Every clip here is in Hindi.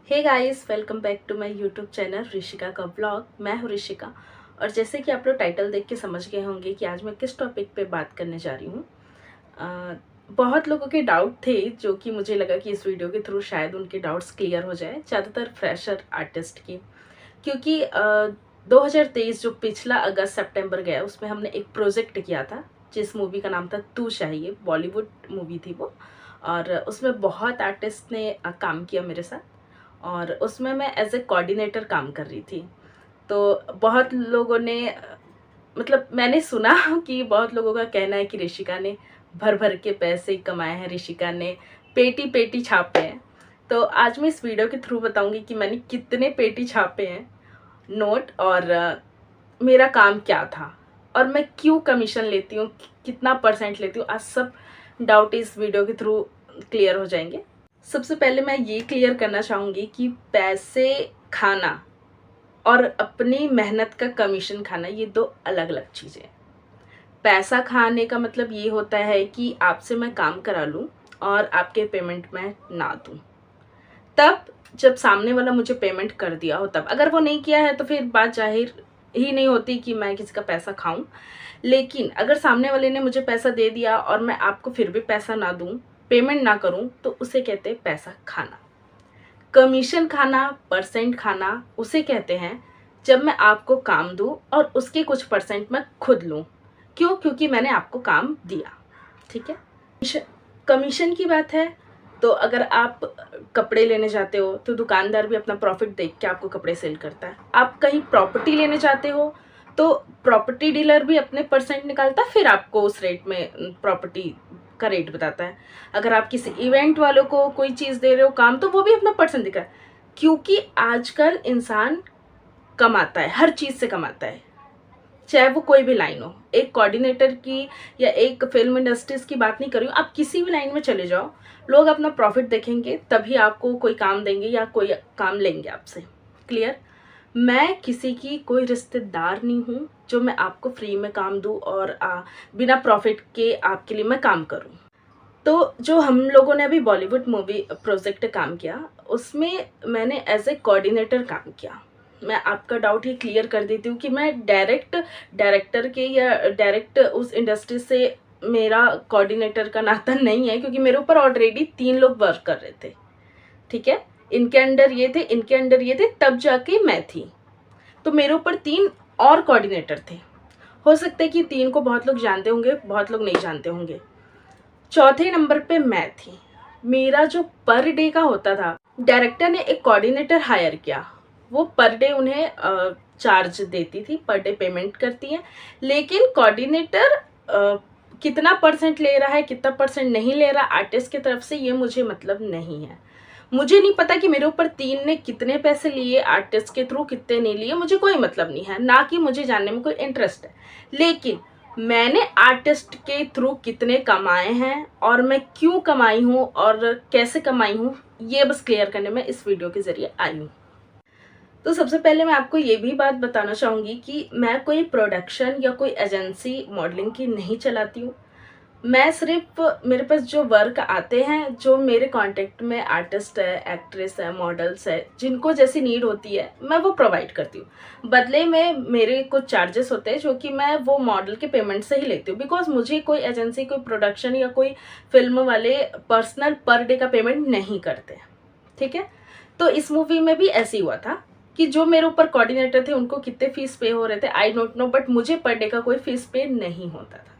Hey guys, welcome back to my YouTube channel Rishika का ब्लॉग। मैं हूँ ऋषिका और जैसे कि आप लोग टाइटल देख के समझ गए होंगे कि आज मैं किस टॉपिक पे बात करने जा रही हूँ। बहुत लोगों के डाउट थे जो कि मुझे लगा कि इस वीडियो के थ्रू शायद उनके डाउट्स क्लियर हो जाए, ज़्यादातर फ्रेशर आर्टिस्ट की। क्योंकि 2023 जो पिछला अगस्त सितंबर गया उसमें हमने एक प्रोजेक्ट किया था जिस मूवी का नाम था तू चाहिए। बॉलीवुड मूवी थी वो और उसमें बहुत आर्टिस्ट ने काम किया मेरे साथ और उसमें मैं एज ए कोऑर्डिनेटर काम कर रही थी। तो बहुत लोगों ने मतलब मैंने सुना कि बहुत लोगों का कहना है कि ऋषिका ने भर भर के पैसे कमाए हैं, ऋषिका ने पेटी पेटी छापे हैं। तो आज मैं इस वीडियो के थ्रू बताऊंगी कि मैंने कितने पेटी छापे हैं नोट और मेरा काम क्या था और मैं क्यों कमीशन लेती हूँ, कितना परसेंट लेती हूँ। आज सब डाउट इस वीडियो के थ्रू क्लियर हो जाएंगे। सबसे पहले मैं ये क्लियर करना चाहूँगी कि पैसे खाना और अपनी मेहनत का कमीशन खाना ये दो अलग अलग चीज़ें हैं। पैसा खाने का मतलब ये होता है कि आपसे मैं काम करा लूँ और आपके पेमेंट मैं ना दूँ। तब जब सामने वाला मुझे पेमेंट कर दिया हो तब, अगर वो नहीं किया है तो फिर बात जाहिर ही नहीं होती कि मैं किसी का पैसा खाऊं। लेकिन अगर सामने वाले ने मुझे पैसा दे दिया और मैं आपको फिर भी पैसा ना दूं, पेमेंट ना करूं, तो उसे कहते हैं पैसा खाना। कमीशन खाना, परसेंट खाना उसे कहते हैं जब मैं आपको काम दूं और उसके कुछ परसेंट मैं खुद लूं। क्यों? क्योंकि मैंने आपको काम दिया। ठीक है। कमीशन की बात है तो अगर आप कपड़े लेने जाते हो तो दुकानदार भी अपना प्रॉफिट देख के आपको कपड़े सेल करता है। आप कहीं प्रॉपर्टी लेने जाते हो तो प्रॉपर्टी डीलर भी अपने परसेंट निकालता है, फिर आपको उस रेट में प्रॉपर्टी का रेट बताता है। अगर आप किसी इवेंट वालों को कोई चीज़ दे रहे हो काम, तो वो भी अपना परसेंट दिखा है। क्योंकि आजकल इंसान कमाता है, हर चीज़ से कमाता है, चाहे वो कोई भी लाइन हो। एक कोऑर्डिनेटर की या एक फिल्म इंडस्ट्रीज की बात नहीं कर रही हूँ, आप किसी भी लाइन में चले जाओ, लोग अपना प्रॉफिट देखेंगे तभी आपको कोई काम देंगे या कोई काम लेंगे आपसे। क्लियर? मैं किसी की कोई रिश्तेदार नहीं हूँ जो मैं आपको फ्री में काम दूँ और बिना प्रॉफिट के आपके लिए मैं काम करूँ। तो जो हम लोगों ने अभी बॉलीवुड मूवी प्रोजेक्ट काम किया उसमें मैंने एज ए कोऑर्डिनेटर काम किया। मैं आपका डाउट ये क्लियर कर देती हूँ कि मैं डायरेक्ट डायरेक्टर के या डायरेक्ट उस इंडस्ट्री से मेरा कोऑर्डिनेटर का नाता नहीं है, क्योंकि मेरे ऊपर ऑलरेडी 3 लोग वर्क कर रहे थे। ठीक है, इनके अंडर ये थे, इनके अंडर ये थे, तब जाके मैं थी। तो मेरे ऊपर 3 और कोऑर्डिनेटर थे। हो सकता है कि 3 को बहुत लोग जानते होंगे, बहुत लोग नहीं जानते होंगे। चौथे नंबर पे मैं थी। मेरा जो पर डे का होता था, डायरेक्टर ने एक कोऑर्डिनेटर हायर किया, वो पर डे उन्हें चार्ज देती थी, पर डे पेमेंट करती है। लेकिन कोऑर्डिनेटर कितना परसेंट ले रहा है, कितना परसेंट नहीं ले रहा आर्टिस्ट की तरफ से, ये मुझे मतलब नहीं है। मुझे नहीं पता कि मेरे ऊपर 3 ने कितने पैसे लिए, आर्टिस्ट के थ्रू कितने नहीं लिए, मुझे कोई मतलब नहीं है, ना कि मुझे जानने में कोई इंटरेस्ट है। लेकिन मैंने आर्टिस्ट के थ्रू कितने कमाए हैं और मैं क्यों कमाई हूँ और कैसे कमाई हूँ, ये बस क्लियर करने में इस वीडियो के जरिए आई हूँ। तो सबसे पहले मैं आपको ये भी बात बताना चाहूँगी कि मैं कोई प्रोडक्शन या कोई एजेंसी मॉडलिंग की नहीं चलाती हूँ। मैं सिर्फ, मेरे पास जो वर्क आते हैं, जो मेरे कांटेक्ट में आर्टिस्ट है, एक्ट्रेस है, मॉडल्स है, जिनको जैसी नीड होती है मैं वो प्रोवाइड करती हूँ। बदले में मेरे कुछ चार्जेस होते हैं जो कि मैं वो मॉडल के पेमेंट से ही लेती हूँ, बिकॉज मुझे कोई एजेंसी, कोई प्रोडक्शन या कोई फिल्म वाले पर्सनल पर डे का पेमेंट नहीं करते। ठीक है। तो इस मूवी में भी ऐसे ही हुआ था कि जो मेरे ऊपर कोऑर्डिनेटर थे उनको कितने फीस पे हो रहे थे आई डोंट नो, बट मुझे पर डे का कोई फीस पे नहीं होता था।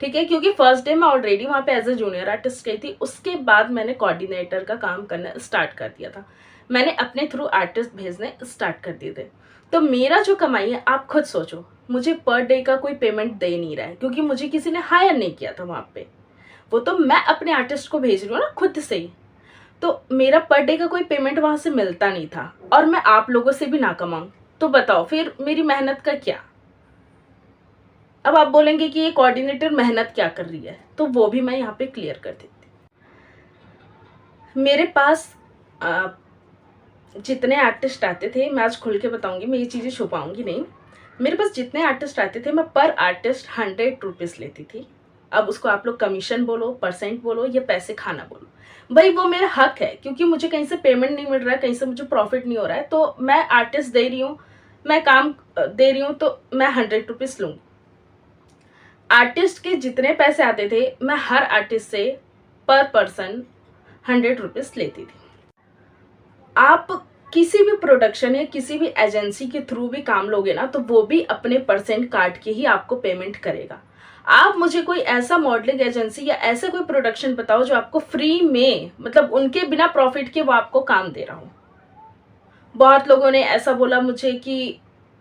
ठीक है, क्योंकि फर्स्ट डे मैं ऑलरेडी वहाँ पे एज ए जूनियर आर्टिस्ट गई थी, उसके बाद मैंने कोऑर्डिनेटर का काम करना स्टार्ट कर दिया था। मैंने अपने थ्रू आर्टिस्ट भेजने स्टार्ट कर दिए थे। तो मेरा जो कमाई है, आप खुद सोचो, मुझे पर डे का कोई पेमेंट दे नहीं रहा है, क्योंकि मुझे किसी ने हायर नहीं किया था वहाँ पे। वो तो मैं अपने आर्टिस्ट को भेज रही हूँ ना खुद से ही। तो मेरा पर डे का कोई पेमेंट वहाँ से मिलता नहीं था और मैं आप लोगों से भी ना कमाऊँ, तो बताओ फिर मेरी मेहनत का क्या। अब आप बोलेंगे कि ये कोऑर्डिनेटर मेहनत क्या कर रही है, तो वो भी मैं यहाँ पे क्लियर कर देती। मेरे पास जितने आर्टिस्ट आते थे, मैं आज खुल के बताऊंगी, मैं ये चीज़ें छुपाऊंगी नहीं। मेरे पास जितने आर्टिस्ट आते थे, मैं पर आर्टिस्ट 100 रुपीज़ लेती थी। अब उसको आप लोग कमीशन बोलो, परसेंट बोलो या पैसे खाना बोलो, भाई वो मेरा हक है, क्योंकि मुझे कहीं से पेमेंट नहीं मिल रहा है, कहीं से मुझे प्रॉफिट नहीं हो रहा है, तो मैं आर्टिस्ट दे रही हूँ, मैं काम दे रही हूँ, तो मैं 100 रुपीज़ लूँगी। आर्टिस्ट के जितने पैसे आते थे मैं हर आर्टिस्ट से पर पर्सन 100 रुपीज़ लेती थी। आप किसी भी प्रोडक्शन या किसी भी एजेंसी के थ्रू भी काम लोगे ना, तो वो भी अपने परसेंट काट के ही आपको पेमेंट करेगा। आप मुझे कोई ऐसा मॉडलिंग एजेंसी या ऐसा कोई प्रोडक्शन बताओ जो आपको फ्री में, मतलब उनके बिना प्रॉफिट के वो आपको काम दे रहा हो। बहुत लोगों ने ऐसा बोला मुझे कि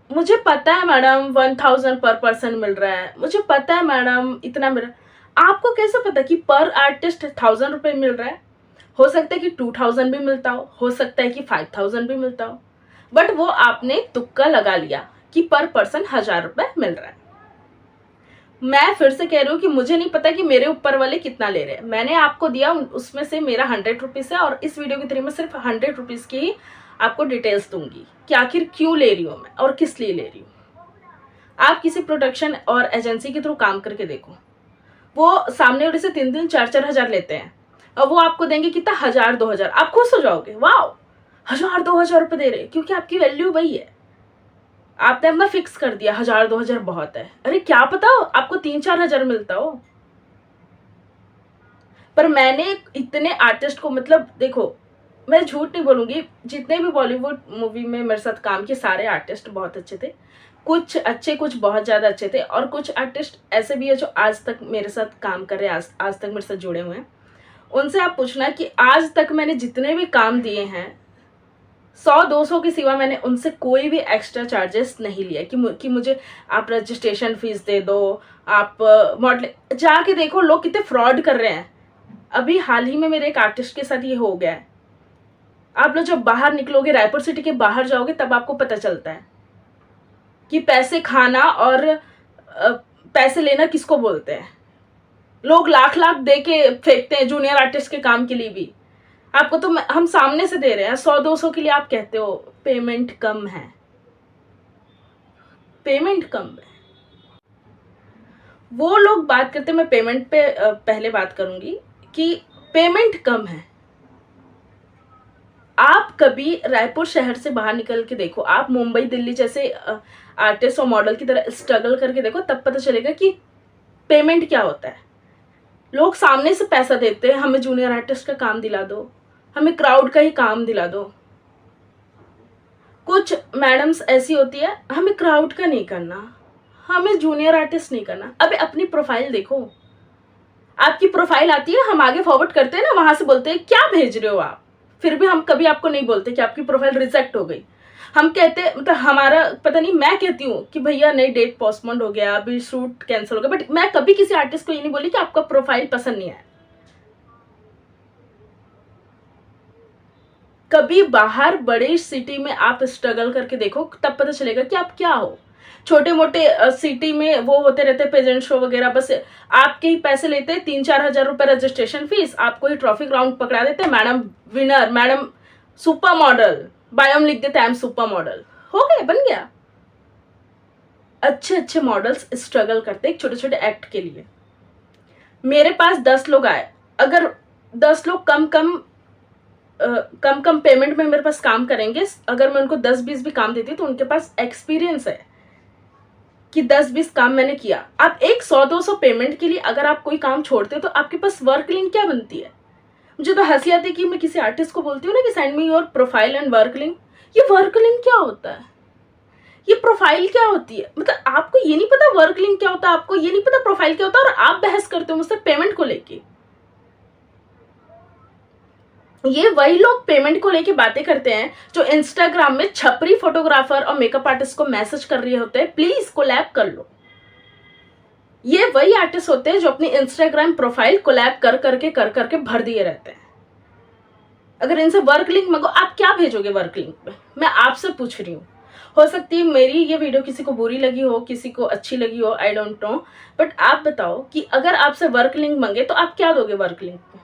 मुझे पता है मैडम 1000 पर पर्सन मिल रहा है, मुझे पता है मैडम इतना मिल रहा है। आपको कैसे पता कि पर आर्टिस्ट 1000 रुपये मिल रहा है? हो सकता है कि 2000 भी मिलता हो सकता है कि 5000 भी मिलता हो, बट वो आपने तुक्का लगा लिया कि पर पर्सन 1000 रुपये मिल रहा है। मैं फिर से कह रही हूँ कि मुझे नहीं पता कि मेरे ऊपर वाले कितना ले रहे हैं। मैंने आपको दिया, उसमें से मेरा 100 रुपीज़ है, और इस वीडियो के थ्रू मैं सिर्फ 100 रुपीज़ की ही आपको डिटेल्स दूंगी कि आखिर क्यों ले रही हूँ मैं और किस लिए ले रही हूँ। आप किसी प्रोडक्शन और एजेंसी के थ्रू काम करके देखो, वो सामने वाले से 3-3, 4-4 हज़ार लेते हैं, और वो आपको देंगे कितना, 1000-2000। आप खुश हो जाओगे, वाह 1000-2000 रुपये दे रहे हैं, क्योंकि आपकी वैल्यू वही है। आपने अपना फिक्स कर दिया 1000-2000 बहुत है। अरे क्या पता आपको 3-4 हज़ार मिलता हो। पर मैंने इतने आर्टिस्ट को, मतलब देखो, मैं झूठ नहीं बोलूंगी, जितने भी बॉलीवुड मूवी में मेरे साथ काम किए सारे आर्टिस्ट बहुत अच्छे थे। कुछ अच्छे, कुछ बहुत ज़्यादा अच्छे थे, और कुछ आर्टिस्ट ऐसे भी है जो आज तक मेरे साथ काम कर रहे हैं, आज तक मेरे साथ जुड़े हुए हैं। उनसे आप पूछना कि आज तक मैंने जितने भी काम दिए हैं, 100-200 के सिवा मैंने उनसे कोई भी एक्स्ट्रा चार्जेस नहीं लिया कि मुझे आप रजिस्ट्रेशन फीस दे दो, आप मॉडल। जाके देखो लोग कितने फ्रॉड कर रहे हैं। अभी हाल ही में मेरे एक आर्टिस्ट के साथ ये हो गया है। आप लोग जब बाहर निकलोगे, रायपुर सिटी के बाहर जाओगे, तब आपको पता चलता है कि पैसे खाना और पैसे लेना किसको बोलते हैं। लोग लाख लाख दे के फेंकते हैं जूनियर आर्टिस्ट के काम के लिए भी। आपको तो हम सामने से दे रहे हैं 100-200 के लिए, आप कहते हो पेमेंट कम है। पेमेंट कम है, वो लोग बात करते, मैं पेमेंट पे पहले बात करूंगी कि पेमेंट कम है। आप कभी रायपुर शहर से बाहर निकल के देखो, आप मुंबई दिल्ली जैसे आर्टिस्ट और मॉडल की तरह स्ट्रगल करके देखो, तब पता चलेगा कि पेमेंट क्या होता है। लोग सामने से पैसा देते हैं, हमें जूनियर आर्टिस्ट का काम दिला दो, हमें क्राउड का ही काम दिला दो। कुछ मैडम्स ऐसी होती है, हमें क्राउड का नहीं करना, हमें जूनियर आर्टिस्ट नहीं करना। अबे अपनी प्रोफाइल देखो, आपकी प्रोफाइल आती है, हम आगे फॉरवर्ड करते हैं ना, वहां से बोलते हैं क्या भेज रहे हो आप। फिर भी हम कभी आपको नहीं बोलते कि आपकी प्रोफाइल रिजेक्ट हो गई। हम कहते, मतलब हमारा पता नहीं, मैं कहती हूँ कि भैया नई डेट पोस्टपोन्ड हो गया, अभी शूट कैंसिल हो गया, बट मैं कभी किसी आर्टिस्ट को ये नहीं बोली कि आपका प्रोफाइल पसंद नहीं आया। कभी बाहर बड़े सिटी में आप स्ट्रगल करके देखो, तब पता चलेगा कि आप क्या हो। छोटे मोटे सिटी में वो होते रहते पेजेंट शो वगैरह, बस आपके ही पैसे लेते हैं, 3-4 हज़ार रुपये रजिस्ट्रेशन फीस, आपको ही ट्रॉफी ग्राउंड पकड़ा देते हैं, madam winner, madam super model, bio में लिख देते हैं आई एम सुपर मॉडल, हो गया, बन गया। अच्छे अच्छे मॉडल्स स्ट्रगल करते हैं छोटे छोटे एक्ट के लिए। मेरे पास 10 लोग आए, अगर 10 लोग कम कम पेमेंट में मेरे पास काम करेंगे, अगर मैं उनको 10-20 भी काम देती हूँ, तो उनके पास एक्सपीरियंस है कि 10-20 काम मैंने किया। आप एक 100-200 पेमेंट के लिए अगर आप कोई काम छोड़ते हो, तो आपके पास वर्क लिंक क्या बनती है। मुझे तो हंसी आती है कि मैं किसी आर्टिस्ट को बोलती हूँ ना कि send me your profile and work link. ये वर्क लिंक क्या होता है, ये प्रोफाइल क्या होती है, मतलब आपको ये नहीं पता वर्क लिंक क्या होता है, आपको ये नहीं पता प्रोफाइल क्या होता है, और आप बहस करते हो मुझसे पेमेंट को लेके। ये वही लोग पेमेंट को लेके बातें करते हैं जो इंस्टाग्राम में छपरी फोटोग्राफर और मेकअप आर्टिस्ट को मैसेज कर रहे होते हैं, प्लीज कोलैब कर लो। ये वही आर्टिस्ट होते हैं जो अपनी इंस्टाग्राम प्रोफाइल कोलैब कर करके भर दिए रहते हैं। अगर इनसे वर्क लिंक मांगो, आप क्या भेजोगे वर्क लिंक में, मैं आपसे पूछ रही हूँ। हो सकती है मेरी ये वीडियो किसी को बुरी लगी हो, किसी को अच्छी लगी हो, आई डोंट नो, बट आप बताओ कि अगर आपसे वर्क लिंक मांगे तो आप क्या दोगे वर्क लिंक में।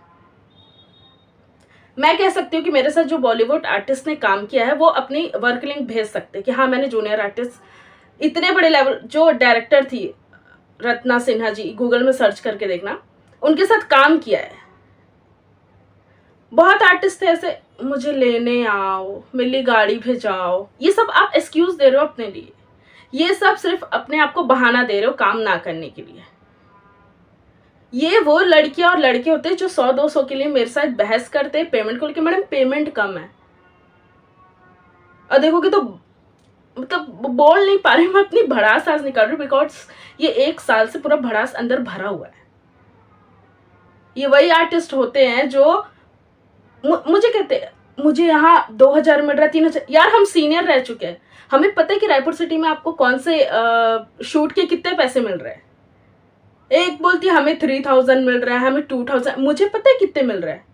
मैं कह सकती हूँ कि मेरे साथ जो बॉलीवुड आर्टिस्ट ने काम किया है, वो अपनी वर्क लिंक भेज सकते हैं कि हाँ मैंने जूनियर आर्टिस्ट इतने बड़े लेवल, जो डायरेक्टर थी रत्ना सिन्हा जी, गूगल में सर्च करके देखना, उनके साथ काम किया है। बहुत आर्टिस्ट थे ऐसे, मुझे लेने आओ, मेरी गाड़ी भेजाओ, ये सब आप एक्सक्यूज दे रहे हो अपने लिए, ये सब सिर्फ अपने आप को बहाना दे रहे हो काम ना करने के लिए। ये वो लड़कियां और लड़के होते हैं जो 100-200 के लिए मेरे साथ बहस करते हैं पेमेंट को लेकर, मैडम पेमेंट कम है, और देखोगे तो मतलब बोल नहीं पा रही, मैं अपनी भड़ास आज निकाल रही हूँ, बिकॉज ये 1 साल से पूरा भड़ास अंदर भरा हुआ है। ये वही आर्टिस्ट होते हैं जो मुझे कहते हैं मुझे यहाँ 2000 मिल रहा है, 3000। यार हम सीनियर रह चुके हैं, हमें पता है कि रायपुर सिटी में आपको कौन से शूट के कितने पैसे मिल रहे हैं। एक बोलती है हमें 3000 मिल रहा है, हमें 2000, मुझे पता है कितने मिल रहा है।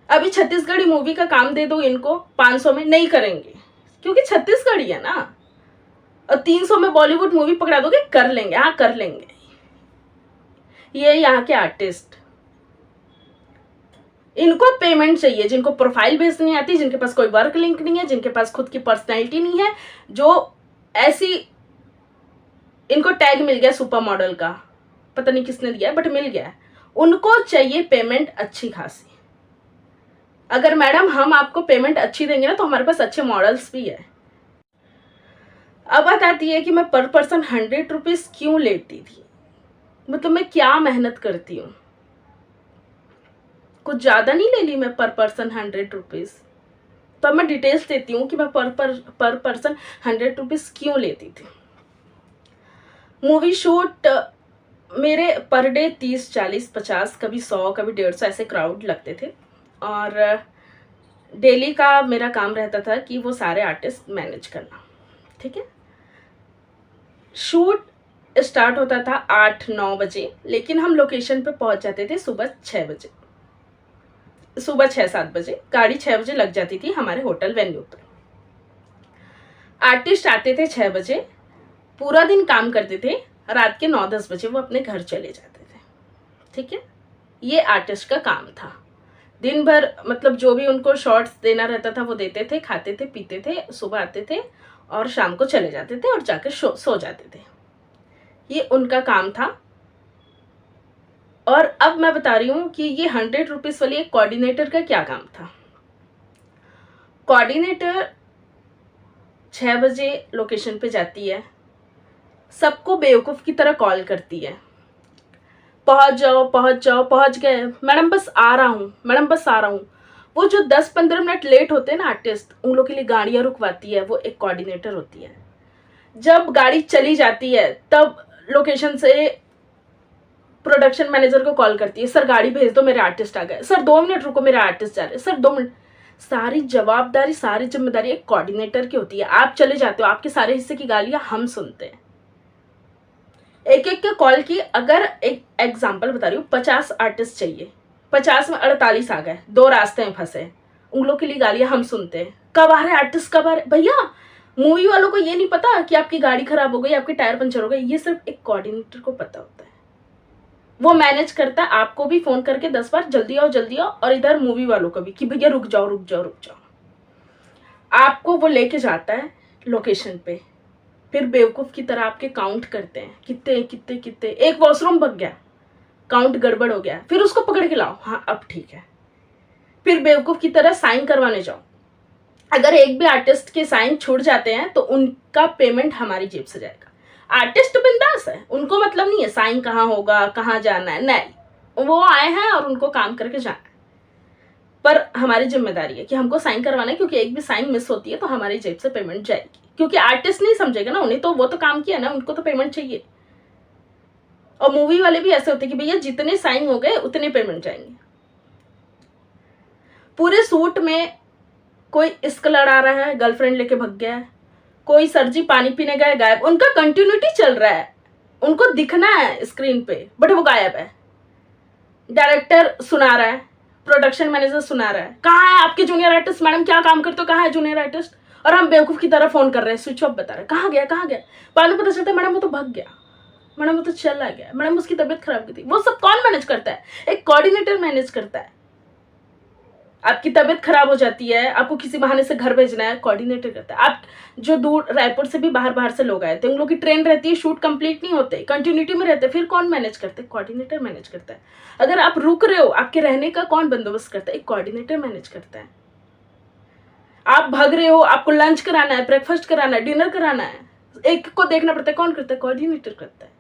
अभी छत्तीसगढ़ी मूवी का काम दे दो इनको 500 में, नहीं करेंगे क्योंकि छत्तीसगढ़ी है ना। और 300 में बॉलीवुड मूवी पकड़ा दोगे, कर लेंगे, हाँ कर लेंगे। ये यहाँ के आर्टिस्ट, इनको पेमेंट चाहिए, जिनको प्रोफाइल बेस नहीं आती, जिनके पास कोई वर्क लिंक नहीं है, जिनके पास खुद की पर्सनैलिटी नहीं है, जो ऐसी, इनको टैग मिल गया सुपर मॉडल का, पता नहीं किसने दिया बट मिल गया, उनको चाहिए पेमेंट अच्छी खासी। अगर मैडम हम आपको पेमेंट अच्छी देंगे ना तो हमारे पास अच्छे मॉडल्स भी है। अब बात आती है कि मैं पर पर्सन 100 रुपीज क्यों लेती थी, मतलब मैं क्या मेहनत करती हूँ, कुछ ज़्यादा नहीं ले ली मैं पर पर्सन 100 रुपीज़। तो मैं डिटेल्स देती हूँ कि मैं पर पर्सन 100 रुपीज़ क्यों लेती थी। मूवी शूट मेरे पर डे 30, 40, 50, कभी 100, कभी 150 ऐसे क्राउड लगते थे, और डेली का मेरा काम रहता था कि वो सारे आर्टिस्ट मैनेज करना, ठीक है। शूट स्टार्ट होता था 8-9 बजे, लेकिन हम लोकेशन पे पहुंच जाते थे सुबह 6 बजे, सुबह 6-7 बजे, गाड़ी 6 बजे लग जाती थी हमारे होटल वेन्यू पर। आर्टिस्ट आते थे 6 बजे, पूरा दिन काम करते थे, रात के 9-10 बजे वो अपने घर चले जाते थे, ठीक है। ये आर्टिस्ट का काम था। दिन भर मतलब जो भी उनको शॉर्ट्स देना रहता था वो देते थे, खाते थे, पीते थे, सुबह आते थे और शाम को चले जाते थे और जाकर सो जाते थे। ये उनका काम था। और अब मैं बता रही हूँ कि ये 100 रुपीज़ वाली एक कोऑर्डिनेटर का क्या काम था। कोऑर्डिनेटर 6 बजे लोकेशन पे जाती है, सबको बेवकूफ़ की तरह कॉल करती है, पहुँच जाओ, पहुँच जाओ, पहुँच गए मैडम, बस आ रहा हूँ, मैडम बस आ रहा हूँ। वो जो 10-15 मिनट लेट होते हैं ना आर्टिस्ट, उन लोग के लिए गाड़ियाँ रुकवाती है, वो एक कोऑर्डिनेटर होती है। जब गाड़ी चली जाती है तब लोकेशन से प्रोडक्शन मैनेजर को कॉल करती है, सर गाड़ी भेज दो, मेरे आर्टिस्ट आ गए, सर 2 मिनट रुको, मेरे आर्टिस्ट जा रहे हैं, सर 2 मिनट। सारी जवाबदारी, सारी जिम्मेदारी एक कोऑर्डिनेटर की होती है। आप चले जाते हो, आपके सारे हिस्से की गालियां हम सुनते हैं। एक एक के कॉल की, अगर एक एग्जांपल बता रही हूँ, 50 आर्टिस्ट चाहिए, 50 में 48 आ गए, 2 रास्ते में फंसे, उन लोग के लिए गालियां हम सुनते हैं। कब आ रहे आर्टिस्ट, कब आ रहे भैया। मूवी वालों को ये नहीं पता कि आपकी गाड़ी खराब हो गई, आपके टायर पंचर हो गए, ये सिर्फ एक कोऑर्डिनेटर को पता होता है। वो मैनेज करता है, आपको भी फोन करके 10 बार जल्दी आओ जल्दी आओ, और इधर मूवी वालों को भी कि भैया रुक जाओ रुक जाओ रुक जाओ। आपको वो लेके जाता है लोकेशन पे, फिर बेवकूफ़ की तरह आपके काउंट करते हैं, कितने कितने कितने, एक वॉशरूम भग गया, काउंट गड़बड़ हो गया, फिर उसको पकड़ के लाओ, हाँ अब ठीक है, फिर बेवकूफ़ की तरह साइन करवाने जाओ। अगर एक भी आर्टिस्ट के साइन छूट जाते हैं तो उनका पेमेंट हमारी जेब से जाएगा। आर्टिस्ट बिंदास है, उनको मतलब नहीं है साइन कहाँ होगा, कहाँ जाना है, नहीं, वो आए हैं और उनको काम करके जाना है। पर हमारी जिम्मेदारी है कि हमको साइन करवाना है, क्योंकि एक भी साइन मिस होती है तो हमारी जेब से पेमेंट जाएगी, क्योंकि आर्टिस्ट नहीं समझेगा ना, उन्हें तो वो तो काम किया ना, उनको तो पेमेंट चाहिए। और मूवी वाले भी ऐसे होते हैं कि भैया जितने साइन हो गए उतने पेमेंट जाएंगे। पूरे सूट में कोई इश्क लड़ा रहा है, गर्लफ्रेंड लेके भग गया है, कोई सरजी पानी पीने गए गायब, उनका कंटिन्यूटी चल रहा है, उनको दिखना है स्क्रीन पे बट वो गायब है। डायरेक्टर सुना रहा है, प्रोडक्शन मैनेजर सुना रहा है, कहाँ है आपके जूनियर आर्टिस्ट, मैडम क्या काम करते हो, कहाँ है जूनियर आर्टिस्ट, और हम बेवकूफ़ की तरह फोन कर रहे हैं, स्विच ऑफ बता रहे हैं, कहाँ गया कहाँ गया। बाद में पता चलता है मैडम वो तो भग गया, मैडम वो तो चला गया, मैडम उसकी तबीयत खराब की थी। वो सब कौन मैनेज करता है, एक कोऑर्डिनेटर मैनेज करता है। आपकी तबीयत खराब हो जाती है, आपको किसी बहाने से घर भेजना है, कोऑर्डिनेटर करता है। आप जो दूर रायपुर से भी बाहर से लोग आए थे, उन लोगों की ट्रेन रहती है, शूट कंप्लीट नहीं होते, कंटिन्यूटी में रहते, फिर कौन मैनेज करते? कोऑर्डिनेटर मैनेज करता है। अगर आप रुक रहे हो, आपके रहने का कौन बंदोबस्त करता है? एक कोऑर्डिनेटर मैनेज करता है। आप भाग रहे हो, आपको लंच कराना है, ब्रेकफास्ट कराना है, डिनर कराना है, एक को देखना पड़ता है, कौन करता है? कोऑर्डिनेटर करता है।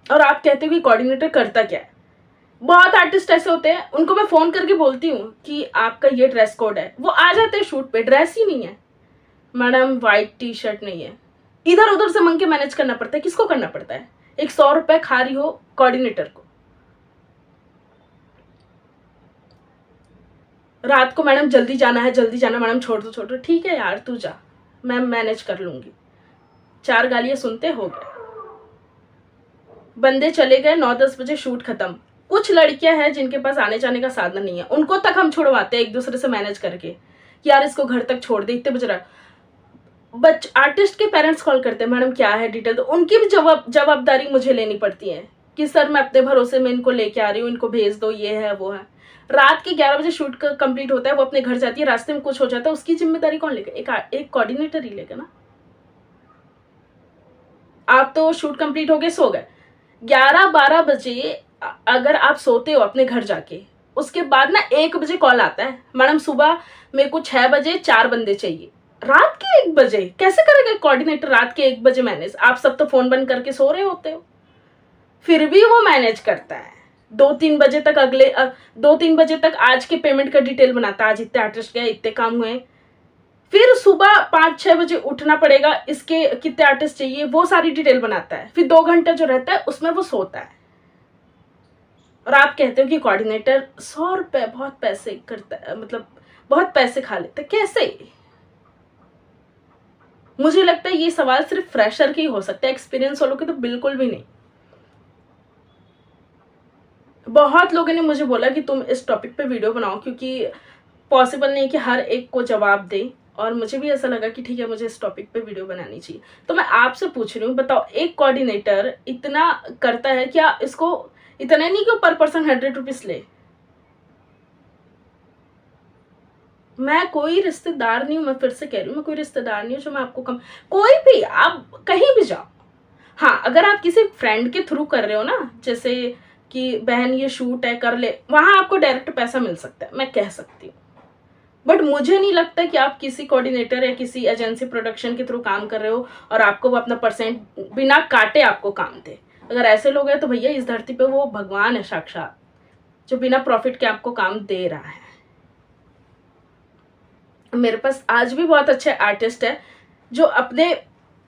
और आप कहते हो कि कोऑर्डिनेटर करता क्या है? बहुत आर्टिस्ट ऐसे होते हैं, उनको मैं फोन करके बोलती हूँ कि आपका ये ड्रेस कोड है, वो आ जाते हैं शूट पे, ड्रेस ही नहीं है, मैडम व्हाइट टी शर्ट नहीं है, इधर उधर से मंग के मैनेज करना पड़ता है। किसको करना पड़ता है? एक 100 रुपए खा रही हो कोऑर्डिनेटर को। रात को मैडम जल्दी जाना है, जल्दी जाना, मैडम छोड़ दो, ठीक है यार तू जा, मैं मैनेज कर लूंगी। 4 गालियां सुनते हो गए, बंदे चले गए, 9-10 बजे शूट खत्म। कुछ लड़कियां हैं जिनके पास आने जाने का साधन नहीं है, उनको तक हम छुड़वाते हैं एक दूसरे से मैनेज करके, यार इसको घर तक छोड़ दे, इतने बज रहा। आर्टिस्ट के पेरेंट्स कॉल करते हैं, मैडम क्या है डिटेल, तो उनकी भी जवाबदारी मुझे लेनी पड़ती है कि सर मैं अपने भरोसे में इनको लेके आ रही हूँ, इनको भेज दो, ये है वो है। रात के 11 बजे शूट कंप्लीट होता है, वो अपने घर जाती है, रास्ते में कुछ हो जाता है, उसकी जिम्मेदारी कौन लेगा? एक कोऑर्डिनेटर ही लेगा ना। आप तो शूट कंप्लीट हो गए, सो गए, 11-12 बजे अगर आप सोते हो अपने घर जाके, उसके बाद ना 1 बजे कॉल आता है, मैडम सुबह मेरे को 6 बजे 4 बंदे चाहिए। रात के 1 बजे कैसे करेगा कोऑर्डिनेटर? रात के 1 बजे मैनेज? आप सब तो फोन बंद करके सो रहे होते हो, फिर भी वो मैनेज करता है। 2-3 बजे तक 2-3 बजे तक आज के पेमेंट का डिटेल बनाता है, आज इतने आर्टिस्ट गए, इतने काम हुए, फिर सुबह 5-6 बजे उठना पड़ेगा, इसके कितने आर्टिस्ट चाहिए, वो सारी डिटेल बनाता है, फिर 2 घंटा जो रहता है उसमें वो सोता है। और आप कहते हो कि कोऑर्डिनेटर 100 रुपए बहुत पैसे करता है, मतलब बहुत पैसे खा लेता है, कैसे? मुझे लगता है ये सवाल सिर्फ फ्रेशर के ही हो सकता है, एक्सपीरियंस वालों के तो बिल्कुल भी नहीं। बहुत लोगों ने मुझे बोला कि तुम इस टॉपिक पे वीडियो बनाओ, क्योंकि पॉसिबल नहीं कि हर एक को जवाब दे, और मुझे भी ऐसा लगा कि ठीक है मुझे इस टॉपिक पे वीडियो बनानी चाहिए। तो मैं आपसे पूछ रही हूँ, बताओ एक कोऑर्डिनेटर इतना करता है, क्या इसको इतना नहीं कि पर पर्सन 100 रुपीज ले? मैं कोई रिश्तेदार नहीं हूँ, मैं फिर से कह रही हूँ, मैं कोई रिश्तेदार नहीं हूँ जो मैं आपको कम, कोई भी आप कहीं भी जाओ। हाँ, अगर आप किसी फ्रेंड के थ्रू कर रहे हो ना, जैसे कि बहन ये शूट है कर ले, वहां आपको डायरेक्ट पैसा मिल सकता है, मैं कह सकती हूँ। बट मुझे नहीं लगता कि आप किसी कोऑर्डिनेटर या किसी एजेंसी प्रोडक्शन के थ्रू काम कर रहे हो और आपको वो अपना परसेंट बिना काटे आपको काम दे। अगर ऐसे लोग हैं तो भैया इस धरती पे वो भगवान है साक्षात, जो बिना प्रॉफिट के आपको काम दे रहा है। मेरे पास आज भी बहुत अच्छे आर्टिस्ट है जो अपने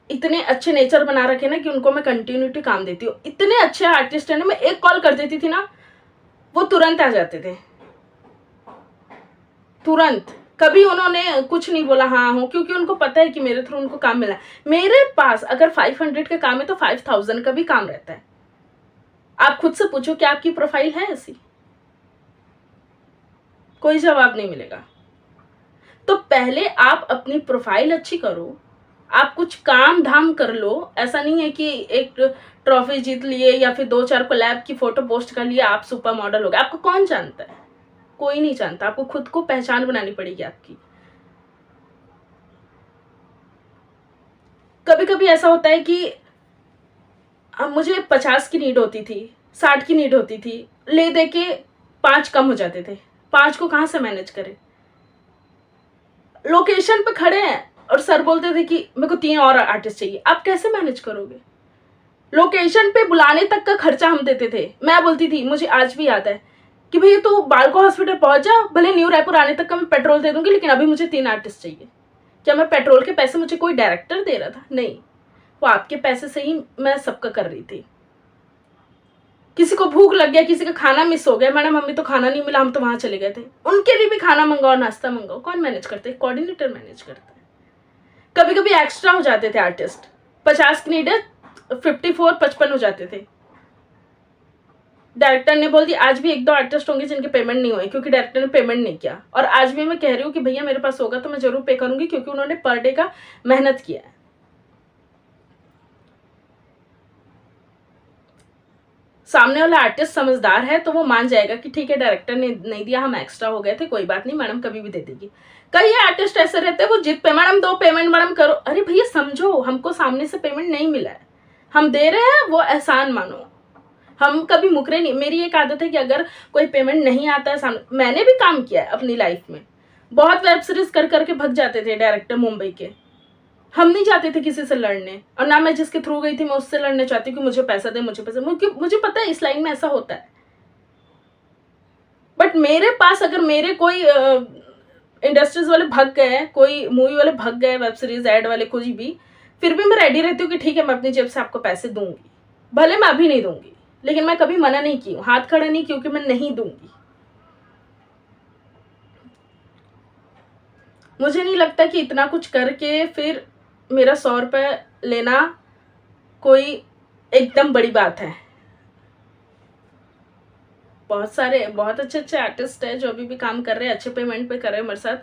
इतने अच्छे नेचर बना रखे ना कि उनको मैं कंटिन्यूटी काम देती हूँ। इतने अच्छे आर्टिस्ट है ना, मैं एक कॉल कर देती थी ना, वो तुरंत आ जाते थे, तुरंत। कभी उन्होंने कुछ नहीं बोला हाँ हो, क्योंकि उनको पता है कि मेरे थ्रू उनको काम मिला है। मेरे पास अगर 500 का काम है तो 5000 का भी काम रहता है। आप खुद से पूछो कि आपकी प्रोफाइल है ऐसी? कोई जवाब नहीं मिलेगा। तो पहले आप अपनी प्रोफाइल अच्छी करो, आप कुछ काम धाम कर लो। ऐसा नहीं है कि एक ट्रॉफी जीत लिए या फिर 2-4 कोलैब की फोटो पोस्ट कर लिए आप सुपर मॉडल हो गए। आपको कौन जानता है? कोई नहीं जानता। आपको खुद को पहचान बनानी पड़ेगी आपकी। कभी कभी ऐसा होता है कि मुझे 50 की नीड होती थी, 60 की नीड होती थी, ले दे के 5 कम हो जाते थे। 5 को कहाँ से मैनेज करें? लोकेशन पे खड़े हैं और सर बोलते थे कि मेरे को 3 और आर्टिस्ट चाहिए। आप कैसे मैनेज करोगे? लोकेशन पे बुलाने तक का खर्चा हम देते थे। मैं बोलती थी, मुझे आज भी याद है कि भैया तू बालको हॉस्पिटल पहुंच जा, भले न्यू रायपुर आने तक का मैं पेट्रोल दे दूंगी, लेकिन अभी मुझे 3 आर्टिस्ट चाहिए। क्या मैं पेट्रोल के पैसे मुझे कोई डायरेक्टर दे रहा था? नहीं, वो आपके पैसे से ही मैं सबका कर रही थी। किसी को भूख लग गया, किसी का खाना मिस हो गया, मैडम हमें तो खाना नहीं मिला, हम तो वहां चले गए थे, उनके लिए भी खाना मंगाओ, नाश्ता मंगाओ। कौन मैनेज करते है? कोऑर्डिनेटर मैनेज करता है। कभी कभी एक्स्ट्रा हो जाते थे आर्टिस्ट, 50 की नीड है, 54-55 हो जाते थे। डायरेक्टर ने बोल दिया। आज भी 1-2 आर्टिस्ट होंगे जिनके पेमेंट नहीं हुए क्योंकि डायरेक्टर ने पेमेंट नहीं किया, और आज भी मैं कह रही हूँ कि भैया मेरे पास होगा तो मैं जरूर पे करूंगी, क्योंकि उन्होंने पर डे का मेहनत किया है। सामने वाला आर्टिस्ट समझदार है तो वो मान जाएगा कि ठीक है डायरेक्टर ने नहीं दिया, हम एक्स्ट्रा हो गए थे, कोई बात नहीं, मैडम कभी भी दे देगी। कई आर्टिस्ट ऐसे रहते हैं वो जिद पे, मैडम दो पेमेंट, मैडम करो। अरे भैया समझो, हमको सामने से पेमेंट नहीं मिला है, हम दे रहे हैं, वो एहसान मानो, हम कभी मुकरे नहीं। मेरी एक आदत है कि अगर कोई पेमेंट नहीं आता है सामने, मैंने भी काम किया है अपनी लाइफ में, बहुत वेब सीरीज कर करके भग जाते थे डायरेक्टर मुंबई के, हम नहीं जाते थे किसी से लड़ने, और ना मैं जिसके थ्रू गई थी मैं उससे लड़ने चाहती हूँ कि मुझे पैसा दे, मुझे पैसा, मुझे पता है इस लाइन में ऐसा होता है। बट मेरे पास अगर मेरे कोई इंडस्ट्रीज वाले भग गए, कोई मूवी वाले भग गए, वेब सीरीज एड वाले कुछ भी, फिर भी मैं रेडी रहती हूँ कि ठीक है मैं अपनी जेब से आपको पैसे दूंगी, भले मैं अभी नहीं दूंगी, लेकिन मैं कभी मना नहीं की हूँ, हाथ खड़ा नहीं क्योंकि मैं नहीं दूंगी। मुझे नहीं लगता कि इतना कुछ करके फिर मेरा 100 रुपये लेना कोई एकदम बड़ी बात है। बहुत सारे बहुत अच्छे आर्टिस्ट हैं जो अभी भी काम कर रहे हैं, अच्छे पेमेंट पे कर रहे हैं मेरे साथ,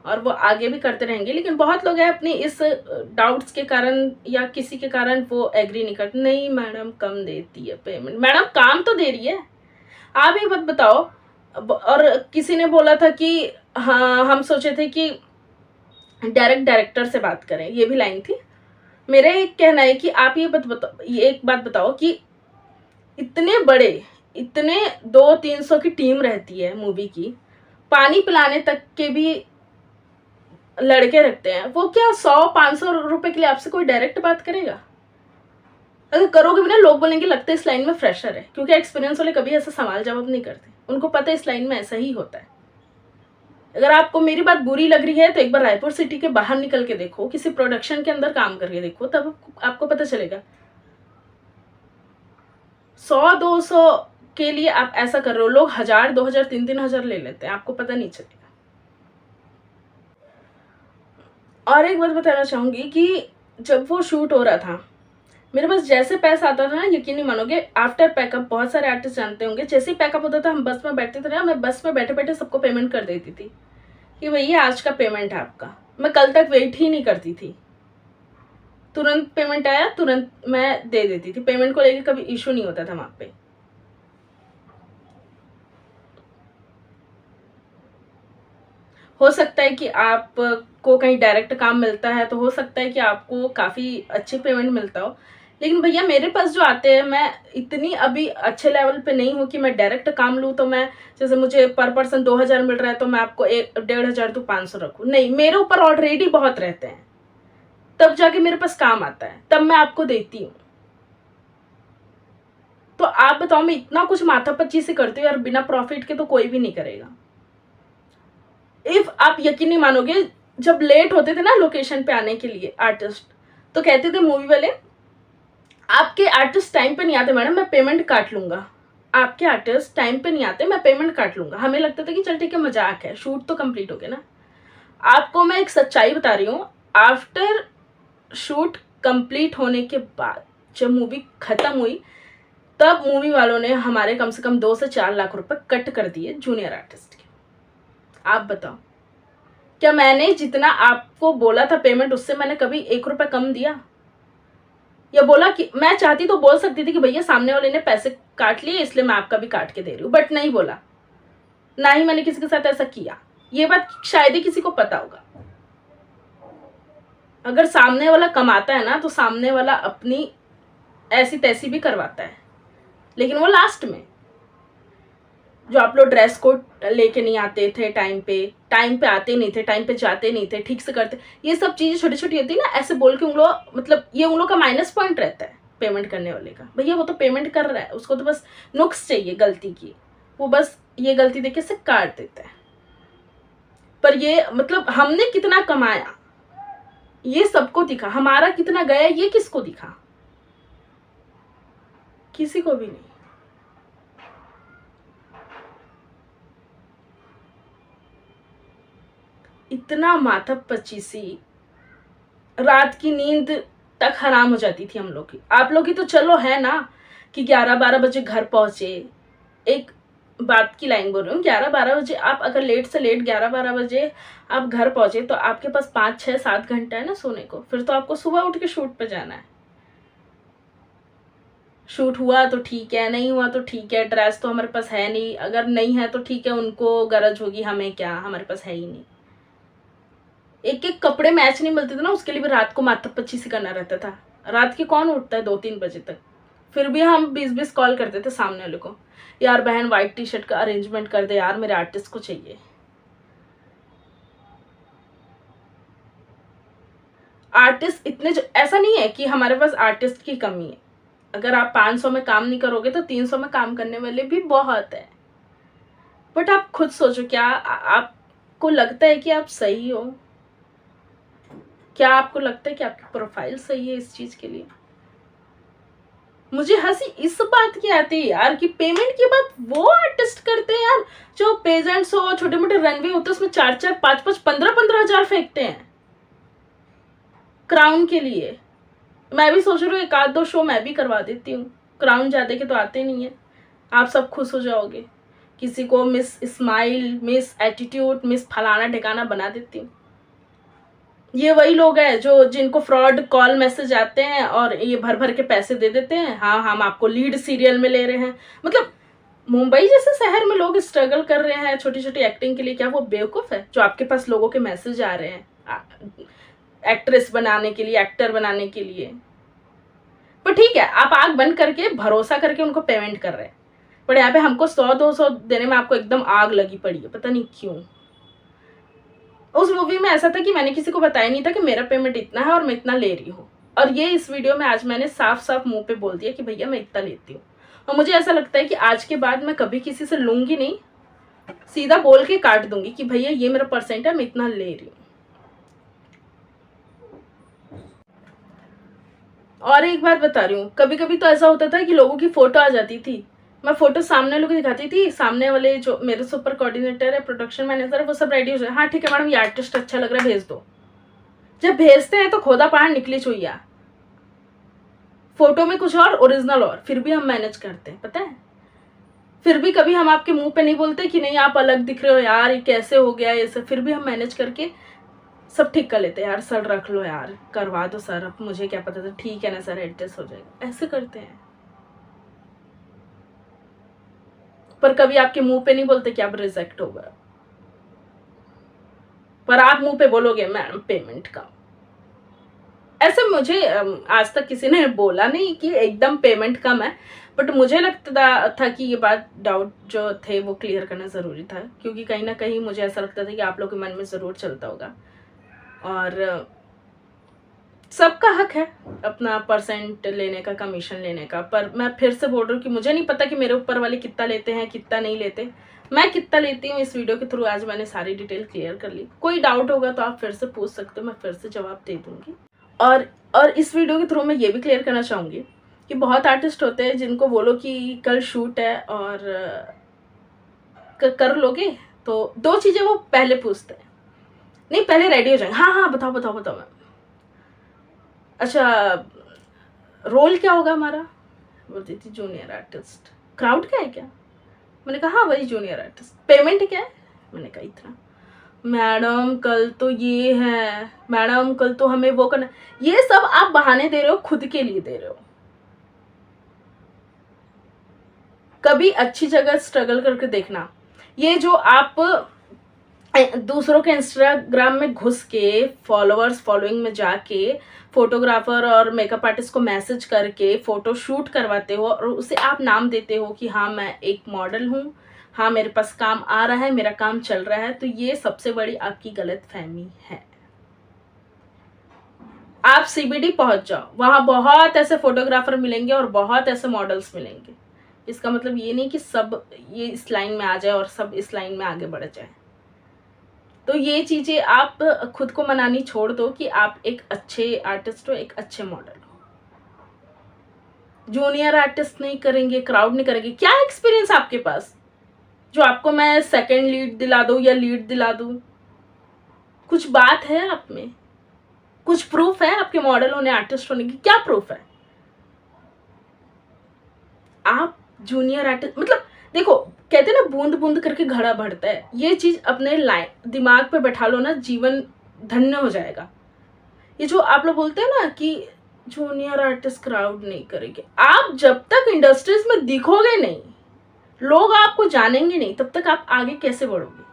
और वो आगे भी करते रहेंगे। लेकिन बहुत लोग हैं अपनी इस डाउट्स के कारण या किसी के कारण वो एग्री नहीं करते, नहीं मैडम कम देती है पेमेंट, मैडम काम तो दे रही है, आप ये बात बताओ। और किसी ने बोला था कि हाँ हम सोचे थे कि डायरेक्टर से बात करें, ये भी लाइन थी। मेरा एक कहना है कि आप ये एक बात बताओ कि इतने बड़े, इतने 200-300 की टीम रहती है मूवी की, पानी पिलाने तक के भी लड़के रखते हैं, वो क्या 100-500 रुपए के लिए आपसे कोई डायरेक्ट बात करेगा? अगर करोगे भी ना, लोग बोलेंगे लगता है इस लाइन में फ्रेशर है, क्योंकि एक्सपीरियंस वाले कभी ऐसा सवाल जवाब नहीं करते, उनको पता है इस लाइन में ऐसा ही होता है। अगर आपको मेरी बात बुरी लग रही है तो एक बार रायपुर सिटी के बाहर निकल के देखो, किसी प्रोडक्शन के अंदर काम करके देखो, तब आपको पता चलेगा। 100-200 के लिए आप ऐसा कर रहे हो, लोग 1000, 2000, 3000 ले लेते हैं, आपको पता नहीं चलेगा। और एक बात बताना चाहूंगी कि जब वो शूट हो रहा था, मेरे पास जैसे पैसा आता था ना, यकीन नहीं मानोगे, आफ्टर पैकअप, बहुत सारे आर्टिस्ट जानते होंगे, जैसे ही पैकअप होता था हम बस में बैठते थे ना, मैं बस में बैठे बैठे सबको पेमेंट कर देती थी कि भैया आज का पेमेंट है आपका। मैं कल तक वेट ही नहीं करती थी, तुरंत पेमेंट आया तुरंत मैं दे देती थी, पेमेंट को लेकर कभी इशू नहीं होता था वहां पे। हो सकता है कि आपको कहीं डायरेक्ट काम मिलता है तो हो सकता है कि आपको काफ़ी अच्छी पेमेंट मिलता हो, लेकिन भैया मेरे पास जो आते हैं, मैं इतनी अभी अच्छे लेवल पे नहीं हूँ कि मैं डायरेक्ट काम लूँ, तो मैं जैसे मुझे पर पर्सन 2000 मिल रहा है तो मैं आपको 1500 तो 500 रखूँ, नहीं, मेरे ऊपर ऑलरेडी बहुत रहते हैं, तब जाके मेरे पास काम आता है, तब मैं आपको देती हूँ। तो आप बताओ, मैं इतना कुछ माथापच्ची से करती हूँ और बिना प्रॉफिट के तो कोई भी नहीं करेगा। इफ आप यकीन नहीं मानोगे, जब लेट होते थे ना लोकेशन पे आने के लिए आर्टिस्ट, तो कहते थे मूवी वाले, आपके आर्टिस्ट टाइम पे नहीं आते मैडम, मैं पेमेंट काट लूंगा, आपके आर्टिस्ट टाइम पे नहीं आते, मैं पेमेंट काट लूंगा। हमें लगता था कि चल ठीक है मजाक है, शूट तो कंप्लीट हो गया ना। आपको मैं एक सच्चाई बता रही हूँ, आफ्टर शूट कंप्लीट होने के बाद जब मूवी खत्म हुई, तब मूवी वालों ने हमारे कम से कम 2 से 4 लाख रुपए कट कर दिए जूनियर आर्टिस्ट के। आप बताओ, क्या मैंने जितना आपको बोला था पेमेंट, उससे मैंने कभी 1 रुपए कम दिया? या बोला कि मैं चाहती तो बोल सकती थी कि भैया सामने वाले ने पैसे काट लिए इसलिए मैं आपका भी काट के दे रही हूँ, बट नहीं बोला, ना ही मैंने किसी के साथ ऐसा किया। ये बात शायद ही किसी को पता होगा। अगर सामने वाला कमाता है ना, तो सामने वाला अपनी ऐसी तैसी भी करवाता है, लेकिन वो लास्ट में, जो आप लोग ड्रेस कोड लेके नहीं आते थे टाइम पे आते नहीं थे, टाइम पे जाते नहीं थे, ठीक से करते, ये सब चीजें छोटी छोटी होती है ना, ऐसे बोल के उन लोग, मतलब ये उन लोग का माइनस पॉइंट रहता है पेमेंट करने वाले का। भैया वो तो पेमेंट कर रहा है, उसको तो बस नुक्स चाहिए गलती की, वो बस ये गलती देके से काट देता है। पर ये मतलब हमने कितना कमाया ये सबको दिखा, हमारा कितना गया ये किसको दिखा? किसी को भी नहीं। इतना माथापच्ची, रात की नींद तक हराम हो जाती थी हम लोग की। आप लोग की तो चलो है ना कि 11-12 बजे घर पहुंचे, एक बात की लाइन बोल रही हूँ, 11-12 बजे आप अगर लेट से लेट 11-12 बजे आप घर पहुंचे तो आपके पास 5-6-7 घंटा है ना सोने को, फिर तो आपको सुबह उठ के शूट पे जाना है। शूट हुआ तो ठीक है, नहीं हुआ तो ठीक है, ड्रेस तो हमारे पास है नहीं, अगर नहीं है तो ठीक है, उनको गरज होगी, हमें क्या, हमारे पास है ही नहीं। एक एक कपड़े मैच नहीं मिलते थे ना, उसके लिए भी रात को माथापच्ची से करना रहता था। रात के कौन उठता है 2-3 बजे तक। फिर भी हम 20-20 कॉल करते थे सामने वाले को, यार बहन व्हाइट टी शर्ट का अरेंजमेंट कर दे यार, मेरे आर्टिस्ट को चाहिए। आर्टिस्ट इतने ऐसा नहीं है कि हमारे पास आर्टिस्ट की कमी है। अगर आप 500 में काम नहीं करोगे तो 300 में काम करने वाले भी बहुत है। बट आप खुद सोचो, क्या आपको लगता है कि आप सही हो? क्या आपको लगता है कि आपकी प्रोफाइल सही है इस चीज के लिए? मुझे हंसी इस बात की आती है यार कि पेमेंट की बात वो आर्टिस्ट करते हैं यार, जो पेजेंट्स हो, छोटे मोटे रनवे होते हैं, उसमें 4-4, 5-5, 15-15 हजार फेंकते हैं क्राउन के लिए। मैं भी सोच रही हूँ 1-2 शो मैं भी करवा देती हूँ। क्राउन ज्यादा के तो आते नहीं है, आप सब खुश हो जाओगे। किसी को miss smile, miss attitude, miss फलाना ठिकाना बना देती हूँ। ये वही लोग हैं जो जिनको फ्रॉड कॉल मैसेज आते हैं और ये भर भर के पैसे दे देते हैं, हाँ हम आपको लीड सीरियल में ले रहे हैं। मतलब मुंबई जैसे शहर में लोग स्ट्रगल कर रहे हैं छोटी छोटी एक्टिंग के लिए, क्या वो बेवकूफ़ है जो आपके पास लोगों के मैसेज आ रहे हैं एक्ट्रेस बनाने के लिए, एक्टर बनाने के लिए? पर ठीक है, आप आग बंद करके भरोसा करके उनको पेमेंट कर रहे हैं, पर यहाँ पे हमको 100-200 देने में आपको एकदम आग लगी पड़ी है, पता नहीं क्यों। उस मूवी में ऐसा था कि मैंने किसी को बताया नहीं था कि मेरा पेमेंट इतना है और मैं इतना ले रही हूँ, और ये इस वीडियो में आज मैंने साफ साफ मुंह पे बोल दिया कि भैया मैं इतना लेती हूँ। और मुझे ऐसा लगता है कि आज के बाद मैं कभी किसी से लूंगी नहीं, सीधा बोल के काट दूंगी कि भैया ये मेरा परसेंट है, मैं इतना ले रही हूँ। और एक बात बता रही हूँ, कभी कभी तो ऐसा होता था कि लोगों की फोटो आ जाती थी, मैं फोटो सामने वालों को दिखाती थी, सामने वाले जो मेरे सुपर कोऑर्डिनेटर है, प्रोडक्शन मैनेजर है, वो सब रेडी हो जाए, हाँ ठीक है मैडम ये आर्टिस्ट अच्छा लग रहा है भेज दो। जब भेजते हैं तो खोदा पहाड़ निकली चुईया, फोटो में कुछ और ओरिजिनल और, फिर भी हम मैनेज करते हैं, पता है। फिर भी कभी हम आपके मुंह पे नहीं बोलते कि नहीं आप अलग दिख रहे हो यार, ये कैसे हो गया ये सब, फिर भी हम मैनेज करके सब ठीक कर लेते हैं। यार सर रख लो यार, करवा दो सर, अब मुझे क्या पता था, ठीक है ना सर एडजस्ट हो जाएगा, ऐसे करते हैं। पर कभी आपके मुंह पे नहीं बोलते कि आप रिजेक्ट हो गए, पर आप मुंह पे बोलोगे मैडम पेमेंट का। ऐसे मुझे आज तक किसी ने बोला नहीं कि एकदम पेमेंट कम है, बट मुझे लगता था कि ये बात, डाउट जो थे वो क्लियर करना ज़रूरी था, क्योंकि कहीं ना कहीं मुझे ऐसा लगता था कि आप लोगों के मन में ज़रूर चलता होगा। और सबका हक है अपना परसेंट लेने का, कमीशन लेने का, पर मैं फिर से बोल रही हूँ कि मुझे नहीं पता कि मेरे ऊपर वाले कितना लेते हैं कितना नहीं लेते, मैं कितना लेती हूँ। इस वीडियो के थ्रू आज मैंने सारी डिटेल क्लियर कर ली। कोई डाउट होगा तो आप फिर से पूछ सकते हो, मैं फिर से जवाब दे दूँगी। और इस वीडियो के थ्रू मैं ये भी क्लियर करना चाहूँगी कि बहुत आर्टिस्ट होते हैं जिनको बोलो कि कल शूट है और कर लोगे, तो 2 चीज़ें वो पहले पूछते हैं, नहीं पहले रेडी हो जाएंगे, हाँ हाँ बताओ बताओ बताओ मैम, अच्छा रोल क्या होगा हमारा, बोलती थी जूनियर आर्टिस्ट। क्राउड क्या है क्या, मैंने कहा हाँ वही जूनियर आर्टिस्ट। पेमेंट क्या है, मैंने कहा इतना। मैडम कल तो ये है, मैडम कल तो हमें वो करना, ये सब आप बहाने दे रहे हो, खुद के लिए दे रहे हो। कभी अच्छी जगह स्ट्रगल करके देखना, ये जो आप दूसरों के इंस्टाग्राम में घुस के फॉलोअर्स फॉलोइंग में जाके फोटोग्राफर और मेकअप आर्टिस्ट को मैसेज करके फोटो शूट करवाते हो और उसे आप नाम देते हो कि हाँ मैं एक मॉडल हूँ, हाँ मेरे पास काम आ रहा है, मेरा काम चल रहा है, तो ये सबसे बड़ी आपकी गलतफहमी है। आप सीबीडी पहुंच जाओ, वहां बहुत ऐसे फोटोग्राफर मिलेंगे और बहुत ऐसे मॉडल्स मिलेंगे। इसका मतलब ये नहीं कि सब ये इस लाइन में आ जाए और सब इस लाइन में आगे बढ़ जाए। तो ये चीजें आप खुद को मनानी छोड़ दो कि आप एक अच्छे आर्टिस्ट हो, एक अच्छे मॉडल हो। जूनियर आर्टिस्ट नहीं करेंगे, क्राउड नहीं करेंगे, क्या एक्सपीरियंस आपके पास जो आपको मैं सेकंड लीड दिला दूं या लीड दिला दूं? कुछ बात है आप में, कुछ प्रूफ है आपके मॉडल होने, आर्टिस्ट होने की? क्या प्रूफ है? आप जूनियर आर्टिस्ट, मतलब देखो कहते हैं ना बूंद बूंद करके घड़ा भरता है, ये चीज अपने दिमाग पे बैठा लो ना, जीवन धन्य हो जाएगा। ये जो आप लोग बोलते हैं ना कि जूनियर आर्टिस्ट क्राउड नहीं करेंगे। आप जब तक इंडस्ट्रीज में दिखोगे नहीं, लोग आपको जानेंगे नहीं, तब तक आप आगे कैसे बढ़ोगे?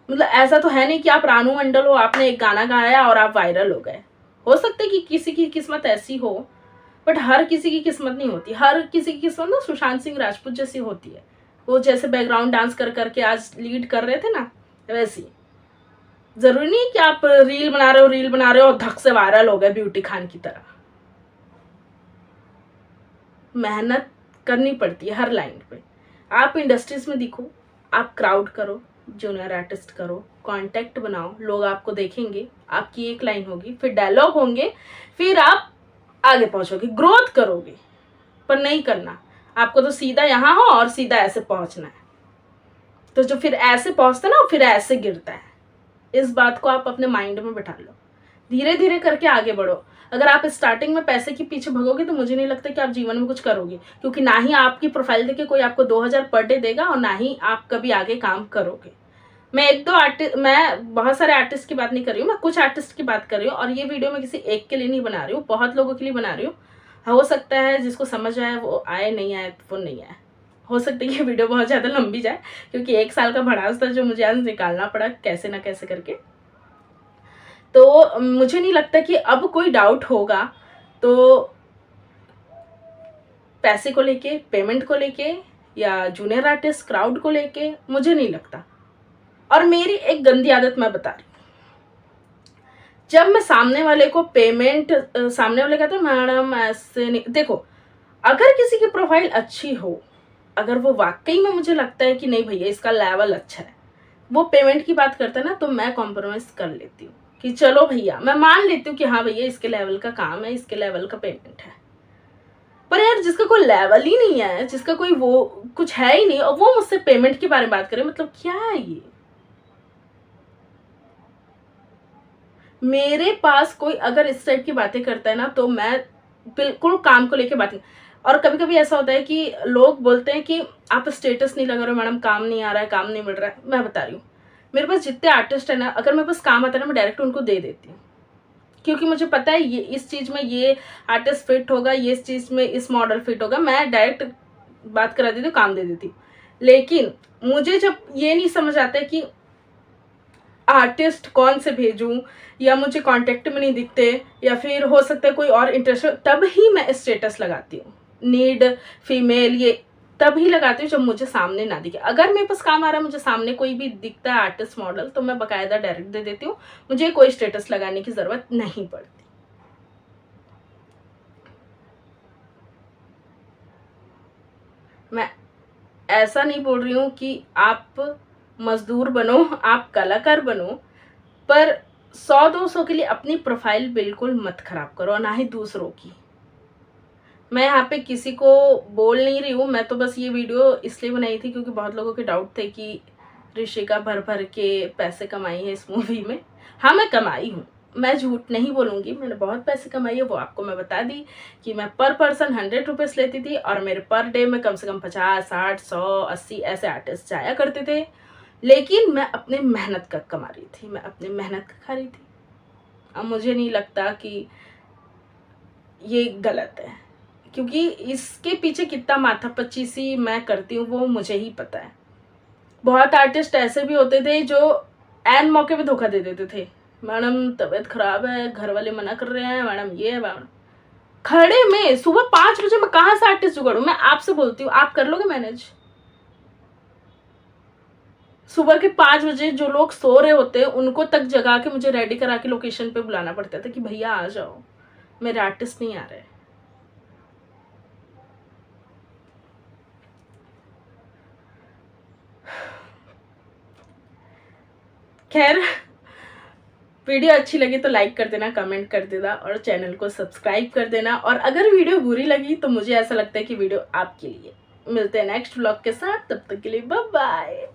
मतलब ऐसा तो है नहीं कि आप रानू मंडल हो, आपने एक गाना गाया और आप वायरल हो गए। हो सकता है कि किसी की किस्मत ऐसी हो, बट हर किसी की किस्मत नहीं होती। हर किसी की किस्मत ना सुशांत सिंह राजपूत जैसी होती है। वो जैसे बैकग्राउंड डांस कर करके आज लीड कर रहे थे ना, वैसी। जरूरी नहीं कि आप रील बना रहे हो और धक से वायरल हो गए ब्यूटी खान की तरह। मेहनत करनी पड़ती है हर लाइन पे। आप इंडस्ट्रीज में दिखो, आप क्राउड करो, जूनियर आर्टिस्ट करो, कांटेक्ट बनाओ, लोग आपको देखेंगे, आपकी एक लाइन होगी, फिर डायलॉग होंगे, फिर आप आगे पहुंचोगे, ग्रोथ करोगे। पर नहीं करना आपको तो सीधा यहाँ हो और सीधा ऐसे पहुंचना है। तो जो फिर ऐसे पहुंचता है ना, फिर ऐसे गिरता है। इस बात को आप अपने माइंड में बिठा लो। धीरे धीरे करके आगे बढ़ो। अगर आप स्टार्टिंग में पैसे के पीछे भगोगे तो मुझे नहीं लगता कि आप जीवन में कुछ करोगे, क्योंकि ना ही आपकी प्रोफाइल देखे कोई आपको 2000 पर डे देगा और ना ही आप कभी आगे काम करोगे। मैं बहुत सारे आर्टिस्ट की बात नहीं कर रही हूँ, मैं कुछ आर्टिस्ट की बात कर रही हूँ। और ये वीडियो मैं किसी एक के लिए नहीं बना रही हूँ, बहुत लोगों के लिए बना रही हूँ। हो सकता है जिसको समझ आए वो आए, नहीं आए तो वो नहीं आए। हो सकता है ये वीडियो बहुत ज़्यादा लंबी जाए, क्योंकि 1 साल का भड़ास था जो मुझे आज निकालना पड़ा कैसे ना कैसे करके। तो मुझे नहीं लगता कि अब कोई डाउट होगा। तो पैसे को लेके, पेमेंट को लेके या जूनियर आर्टिस्ट क्राउड को लेके मुझे नहीं लगता। और मेरी एक गंदी आदत मैं बता रही हूँ, जब मैं सामने वाले को पेमेंट, सामने वाले कहते हैं मैडम ऐसे नहीं, देखो अगर किसी की प्रोफाइल अच्छी हो, अगर वो वाकई में मुझे लगता है कि नहीं भैया इसका लेवल अच्छा है, वो पेमेंट की बात करता है ना, तो मैं कॉम्प्रोमाइज कर लेती हूँ कि चलो भैया, मैं मान लेती हूँ कि हाँ भैया इसके लेवल का काम है, इसके लेवल का पेमेंट है। पर यार जिसका कोई लेवल ही नहीं है, जिसका कोई वो कुछ है ही नहीं, और वो मुझसे पेमेंट के बारे में बात करे, मतलब क्या है ये? मेरे पास कोई अगर इस टाइप की बातें करता है ना, तो मैं बिल्कुल काम को लेके बात नहीं। और कभी कभी ऐसा होता है कि लोग बोलते हैं कि आप स्टेटस नहीं लगा रहे हो मैडम, काम नहीं आ रहा है, काम नहीं मिल रहा है। मैं बता रही हूँ, मेरे पास जितने आर्टिस्ट है ना, अगर मेरे पास काम आता है ना, मैं डायरेक्ट उनको दे देती हूँ, क्योंकि मुझे पता है ये इस चीज़ में ये आर्टिस्ट फिट होगा, ये इस चीज़ में इस मॉडल फिट होगा, मैं डायरेक्ट बात करा देती हूँ, काम दे देती हूँ। लेकिन मुझे जब ये नहीं समझ आता है कि आर्टिस्ट कौन से भेजूं, या मुझे कांटेक्ट में नहीं दिखते, या फिर हो सकता है कोई और इंटरेस्ट हो, तब ही मैं स्टेटस लगाती हूँ। नीड फीमेल ये तब ही लगाती हूँ जब मुझे सामने ना दिखे। अगर मेरे पास काम आ रहा है, मुझे सामने कोई भी दिखता है आर्टिस्ट मॉडल, तो मैं बकायदा डायरेक्ट दे देती हूँ, मुझे कोई स्टेटस लगाने की ज़रूरत नहीं पड़ती। मैं ऐसा नहीं बोल रही हूँ कि आप मजदूर बनो, आप कलाकार बनो, पर 100-200 के लिए अपनी प्रोफाइल बिल्कुल मत खराब करो, और ना ही दूसरों की। मैं यहाँ पे किसी को बोल नहीं रही हूँ, मैं तो बस ये वीडियो इसलिए बनाई थी क्योंकि बहुत लोगों के डाउट थे कि ऋषिका भर भर के पैसे कमाई है इस मूवी में। हाँ मैं कमाई हूँ, मैं झूठ नहीं बोलूँगी, मैंने बहुत पैसे कमाई है। वो आपको मैं बता दी कि मैं पर पर्सन 100 रुपीज़ लेती थी, और मेरे पर डे में कम से कम 50, 60, 100, 80 ऐसे आर्टिस्ट जाया करते थे। लेकिन मैं अपने मेहनत का कमा रही थी, मैं अपनी मेहनत का खा रही थी। अब मुझे नहीं लगता कि ये गलत है, क्योंकि इसके पीछे कितना माथापच्चीसी मैं करती हूँ वो मुझे ही पता है। बहुत आर्टिस्ट ऐसे भी होते थे जो एन मौके पे धोखा दे देते थे, मैडम तबीयत खराब है, घर वाले मना कर रहे हैं, मैडम ये है, मैडम खड़े में सुबह 5 बजे मैं कहाँ से आर्टिस्ट जुगाड़ू? मैं आपसे बोलती हूँ, आप कर लोगे मैनेज? सुबह के 5 बजे जो लोग सो रहे होते हैं उनको तक जगा के मुझे रेडी करा के लोकेशन पे बुलाना पड़ता था कि भैया आ जाओ, मेरे आर्टिस्ट नहीं आ रहे। खैर, वीडियो अच्छी लगी तो लाइक कर देना, कमेंट कर देना, और चैनल को सब्सक्राइब कर देना। और अगर वीडियो बुरी लगी तो मुझे ऐसा लगता है कि वीडियो आपके लिए। मिलते हैं नेक्स्ट व्लॉग के साथ, तब तक के लिए बाय बाय।